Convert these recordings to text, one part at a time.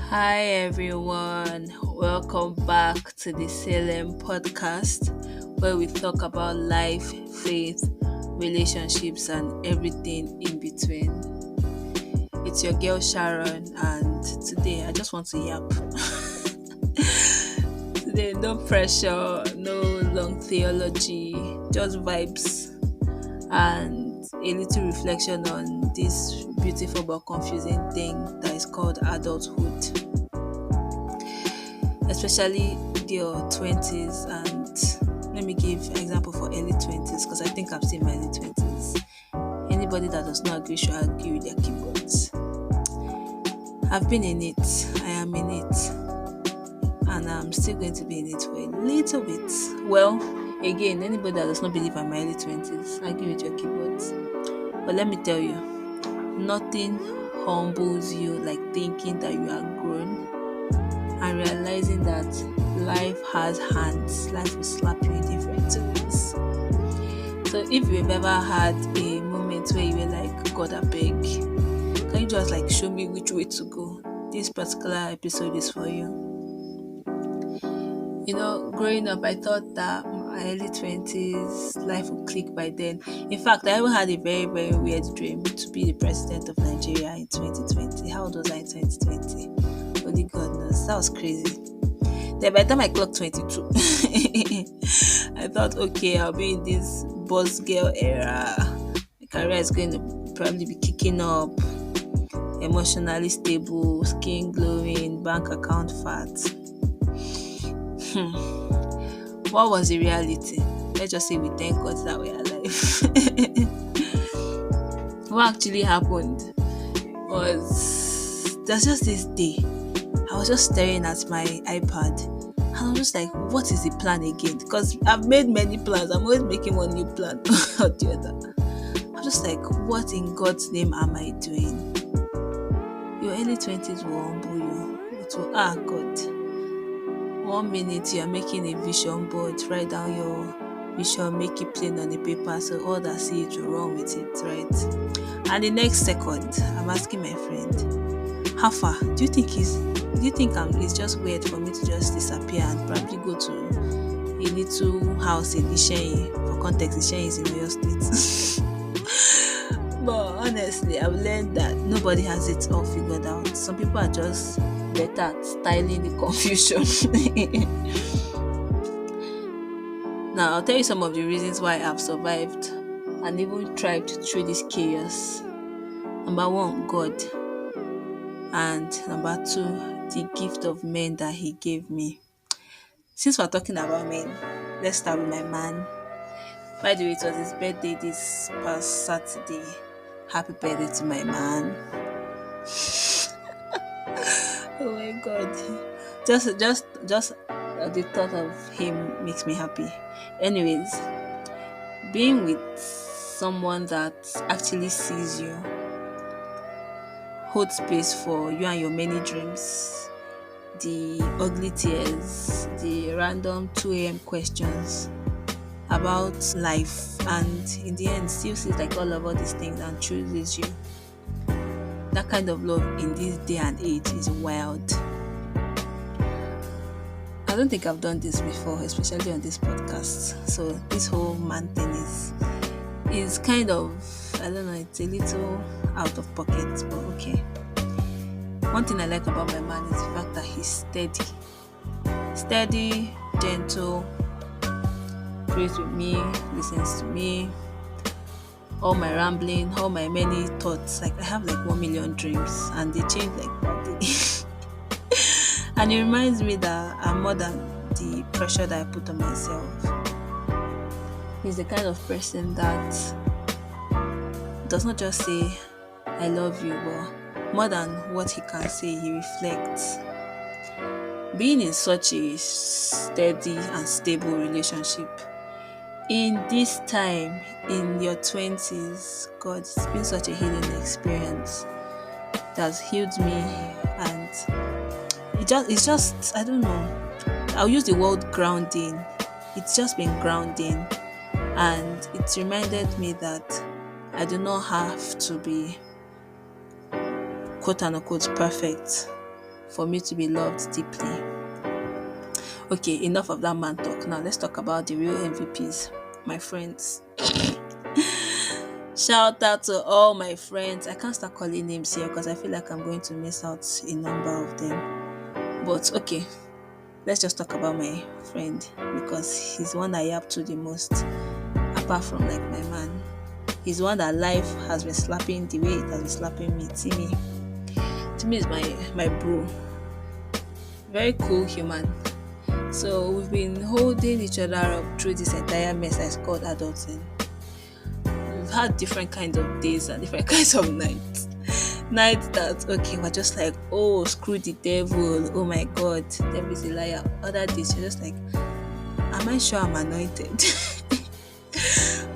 Hi everyone, welcome back to the Salem podcast where we talk about life, faith, relationships, and everything in between. It's your girl Sharon, and today I just want to yap. Today, no pressure, no long theology, just vibes and a little reflection on this beautiful but confusing thing that is called adulthood, especially your 20s. And let me give an example for early 20s because I think I've seen my early 20s. Anybody that does not agree should agree with their keyboards. I've been in it, I am in it, and I'm still going to be in it for a little bit. Well, again, anybody that does not believe I'm my early 20s, agree with your keyboards. But let me tell you, nothing humbles you like thinking that you are grown and realizing that life has hands. Life will slap you in different ways. So if you've ever had a moment where you were like, God, I beg, can you just like show me which way to go? This particular episode is for you. Growing up, I thought that my early 20s, life would click by then. In fact, I even had a very, very weird dream to be the president of Nigeria in 2020. How old was I in 2020? Only God knows. That was crazy. Then by the time I clocked 22, I thought, okay, I'll be in this boss girl era. My career is going to probably be kicking up, emotionally stable, skin glowing, bank account fat. What was the reality? Let's just say we thank God that we're alive. What actually happened was there's just this day. I was just staring at my iPad and I was just like, what is the plan again? Because I've made many plans. I'm always making one new plan or the other. I was just like, what in God's name am I doing? Your early 20s will humble you. It will, God. 1 minute you're making a vision board, write down your vision, make it plain on the paper so all that see it will run with it, right? And the next second, I'm asking my friend, how far? Do you think it's just weird for me to just disappear and probably go to a little house in Ishenyi? For context, Ishenyi is in Oyo State. But honestly, I've learned that nobody has it all figured out. Some people are just better at styling the confusion. Now, I'll tell you some of the reasons why I've survived and even thrived through this chaos. Number one, God. And number two, the gift of men that He gave me. Since we're talking about men, let's start with my man. By the way, it was his birthday this past Saturday. Happy birthday to my man. Oh my God. Just the thought of him makes me happy. Anyways, being with someone that actually sees you, holds space for you and your many dreams, the ugly tears, the random 2 a.m. questions about life, and in the end still sees like all of all these things and chooses you. That kind of love in this day and age is wild. I don't think I've done this before, especially on this podcast. So this whole man thing is kind of, I don't know, it's a little out of pocket, but okay. One thing I like about my man is the fact that he's steady, gentle, prays with me, listens to me, all my rambling, all my many thoughts. Like I have like 1 million dreams and they change like that day. And it reminds me that I'm more than the pressure that I put on myself. He's the kind of person that does not just say I love you, but more than what he can say, he reflects. Being in such a steady and stable relationship in this time, in your 20s, God, it's been such a healing experience that has healed me, and it's just I don't know, I'll use the word grounding. It's just been grounding, and it's reminded me that I do not have to be quote unquote perfect for me to be loved deeply. Okay, enough of that man talk. Now let's talk about the real MVPs, my friends. Shout out to all my friends. I can't start calling names here because I feel like I'm going to miss out a number of them. But okay, let's just talk about my friend because he's one I yap to the most, apart from like my man. He's one that life has been slapping the way it has been slapping me. Timmy. Timmy is my bro. Very cool human. So we've been holding each other up through this entire mess I called adulting. We've had different kinds of days and different kinds of nights. Nights that okay, we're just like, oh, screw the devil, oh my god, devil is a liar. Other days you're just like, am I sure I'm anointed?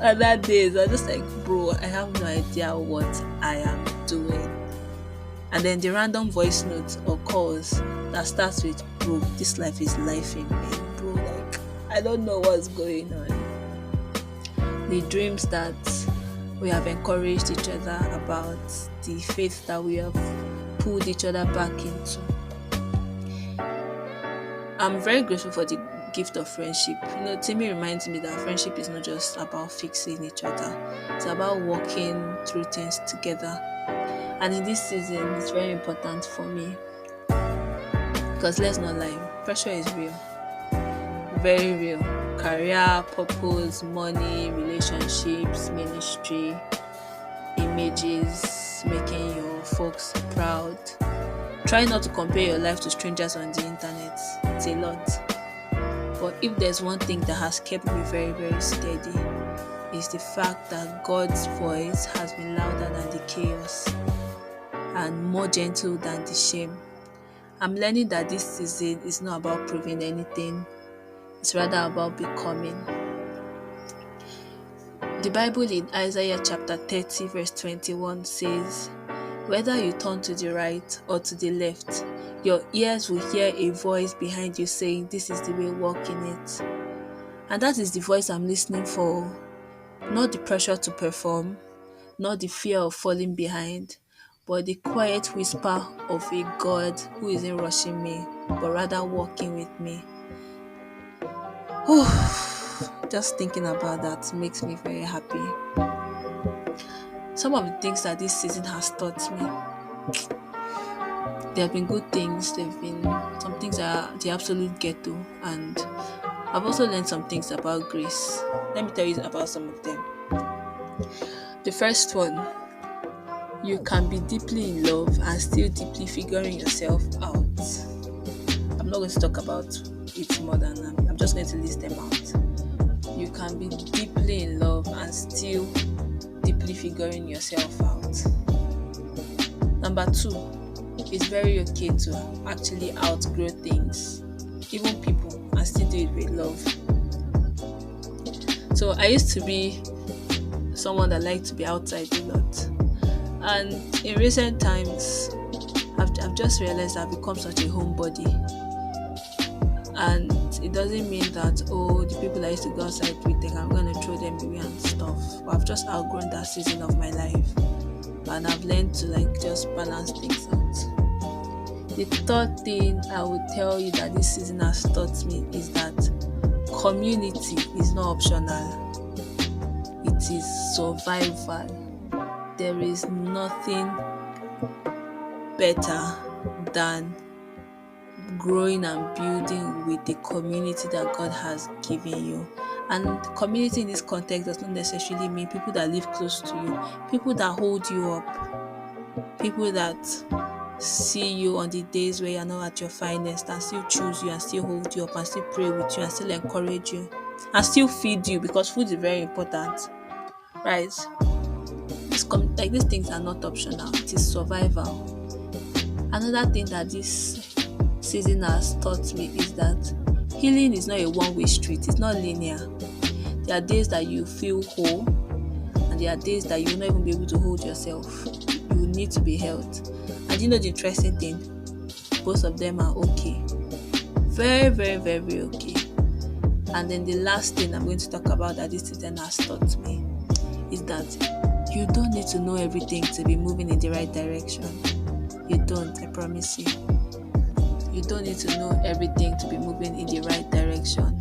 Other days I'm just like, bro, I have no idea what I am doing. And then the random voice notes or calls that starts with, bro, this life is lifing me, bro, like I don't know what's going on. The dreams that we have encouraged each other about, the faith that we have pulled each other back into. I'm very grateful for the gift of friendship. Timmy reminds me that friendship is not just about fixing each other. It's about walking through things together. And in this season, it's very important for me. Because let's not lie, pressure is real. Very real. Career, purpose, money, relationships, ministry, images, making your folks proud. Try not to compare your life to strangers on the internet. It's a lot. But if there's one thing that has kept me very, very steady, is the fact that God's voice has been louder than the chaos and more gentle than the shame. I'm learning that this season is not about proving anything. It's rather about becoming. The Bible in Isaiah chapter 30 verse 21 says, whether you turn to the right or to the left, your ears will hear a voice behind you saying, this is the way, walk in it. And that is the voice I'm listening for. Not the pressure to perform, not the fear of falling behind, but the quiet whisper of a God who isn't rushing me, but rather walking with me. Just thinking about that makes me very happy. Some of the things that this season has taught me, there have been good things, there have been some things that are the absolute ghetto, and I've also learned some things about grace. Let me tell you about some of them. The first one, you can be deeply in love and still deeply figuring yourself out. I'm not going to talk about it more than I'm just going to list them out. You can be deeply in love and still deeply figuring yourself out. Number 2, it's very okay to actually outgrow things, even people, and still do it with love. So I used to be someone that liked to be outside a lot, and in recent times I've just realized I've become such a homebody. And it doesn't mean that, the people I used to go outside with, I'm going to throw them away and stuff. But I've just outgrown that season of my life. And I've learned to just balance things out. The third thing I would tell you that this season has taught me is that community is not optional. It is survival. There is nothing better than growing and building with the community that God has given you. And community in this context does not necessarily mean people that live close to you, people that hold you up, people that see you on the days where you're not at your finest and still choose you and still hold you up and still pray with you and still encourage you and still feed you, because food is very important, right? These things are not optional. It is survival. Another thing that this season has taught me is that healing is not a one-way street. It's not linear. There are days that you feel whole, and there are days that you will not even be able to hold yourself. You will need to be held. And the interesting thing, both of them are okay. Very, very, very okay. And then the last thing I'm going to talk about that this season has taught me is that you don't need to know everything to be moving in the right direction. You don't, I promise you. You don't need to know everything to be moving in the right direction.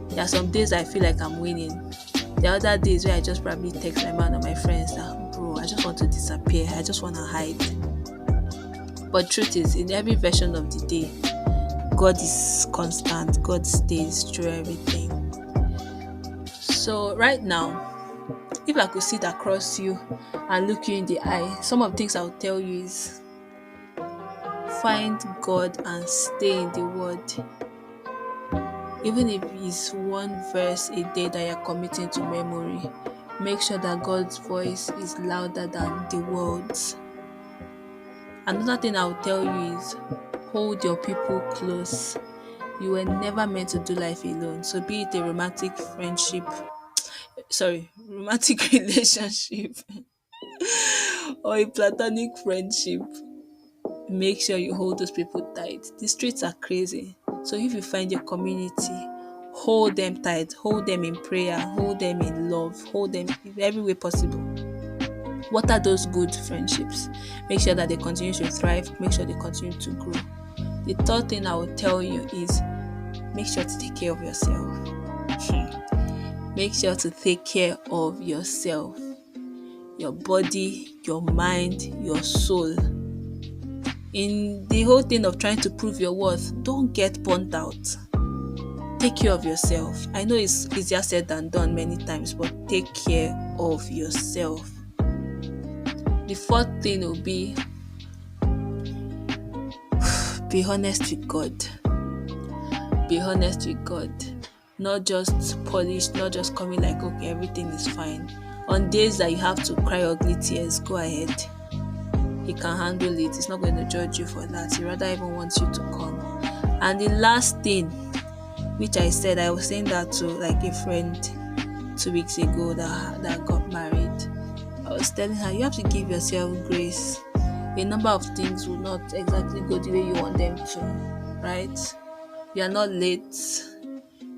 There are some days I feel like I'm winning. There are other days where I just probably text my man or my friends that, bro, I just want to disappear. I just want to hide. But truth is, in every version of the day, God is constant. God stays through everything. So right now, if I could sit across you and look you in the eye, some of the things I would tell you is find God and stay in the Word. Even if it's one verse a day that you're committing to memory, make sure that God's voice is louder than the world's. Another thing I will tell you is hold your people close. You were never meant to do life alone. So be it a romantic relationship or a platonic friendship, make sure you hold those people tight. The streets are crazy. So if you find your community, hold them tight, hold them in prayer, hold them in love, hold them in every way possible. What are those good friendships? Make sure that they continue to thrive, make sure they continue to grow. The third thing I will tell you is make sure to take care of yourself. Make sure to take care of yourself, your body, your mind, your soul. In the whole thing of trying to prove your worth, don't get burnt out. Take care of yourself. I know it's easier said than done many times, but take care of yourself. The fourth thing will be honest with God. Be honest with God. Not just polished, not just coming like, okay, everything is fine. On days that you have to cry ugly tears, go ahead. He can handle it. He's not going to judge you for that. He rather even wants you to come. And the last thing, which I said, I was saying that to like a friend 2 weeks ago that got married. I was telling her, you have to give yourself grace. A number of things will not exactly go the way you want them to, right? You are not late.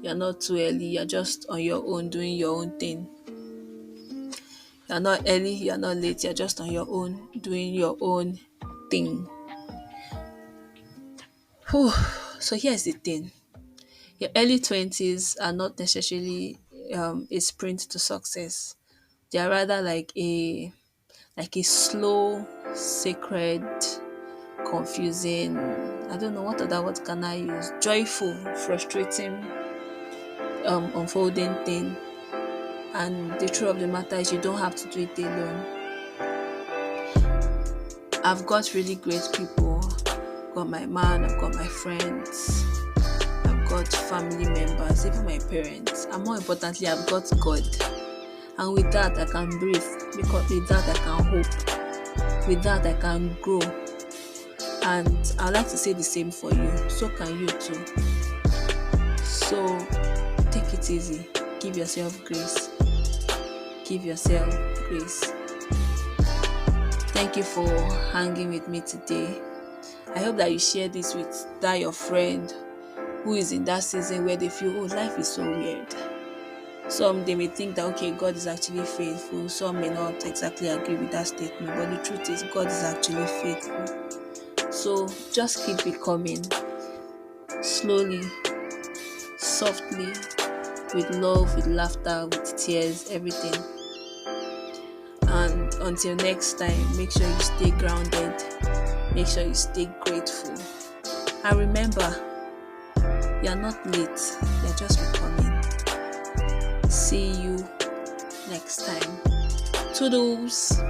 You are not too early. You are just on your own, doing your own thing. You are not early. You are not late. You are just on your own, doing your own thing. Whew. So here's the thing. Your early 20s are not necessarily a sprint to success. They are rather like a slow, sacred, confusing, I don't know what other words can I use, joyful, frustrating, unfolding thing. And the truth of the matter is you don't have to do it alone. I've got really great people. I've got my man, I've got my friends, I've got family members, even my parents. And more importantly, I've got God. And with that, I can breathe. Because with that, I can hope. With that, I can grow. And I'd like to say the same for you. So can you too. So take it easy. Give yourself grace. Give yourself grace. Thank you for hanging with me today. I hope that you share this with that your friend who is in that season where they feel, oh, life is so weird. Some, they may think that, okay, God is actually faithful. Some may not exactly agree with that statement, but the truth is God is actually faithful. So just keep becoming, slowly, softly, with love, with laughter, with tears, everything. And until next time, make sure you stay grounded, make sure you stay grateful. And remember, you're not late, you're just becoming. See you next time. Toodles.